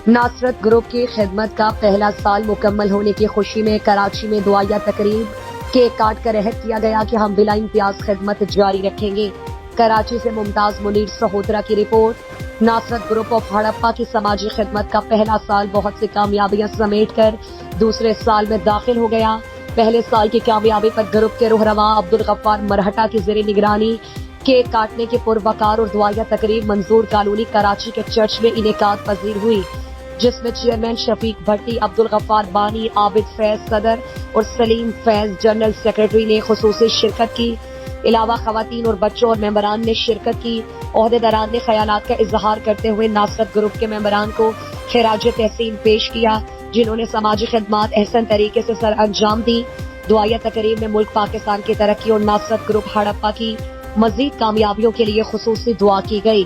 ناصرت group کی خدمت کا پہلا سال مکمل ہونے کی خوشی میں کراچی میں دعائیہ تقریب کیک کاٹ کر عہد کیا گیا کہ ہم بلا امتیاز خدمت جاری رکھیں گے۔ کراچی سے ممتاز منیر سہوترا کی رپورٹ۔ ناصرت گروپ آف ہڑپا کی سماجی خدمت کا پہلا سال بہت سی کامیابیاں سمیٹ کر دوسرے سال میں داخل ہو گیا۔ پہلے سال کی کامیابی پر گروپ کے رہنما عبدالغفار مرہٹا کی زیر نگرانی کیک کاٹنے کی پروقار اور دعائیہ تقریب منظور کالونی کراچی کے چرچ میں انعقاد پذیر ہوئی، جس میں چیئرمین شفیق بھٹی، عبدالغفار بانی، عابد فیض صدر اور سلیم فیض جنرل سیکرٹری نے خصوصی شرکت کی۔ علاوہ خواتین اور بچوں اور ممبران نے شرکت کی۔ عہدیداران نے خیالات کا اظہار کرتے ہوئے ناصرت گروپ کے ممبران کو خراج تحسین پیش کیا، جنہوں نے سماجی خدمات احسن طریقے سے سر انجام دی۔ دعائیہ تقریب میں ملک پاکستان کی ترقی اور ناصرت گروپ ہڑپا کی مزید کامیابیوں کے لیے خصوصی دعا کی گئی۔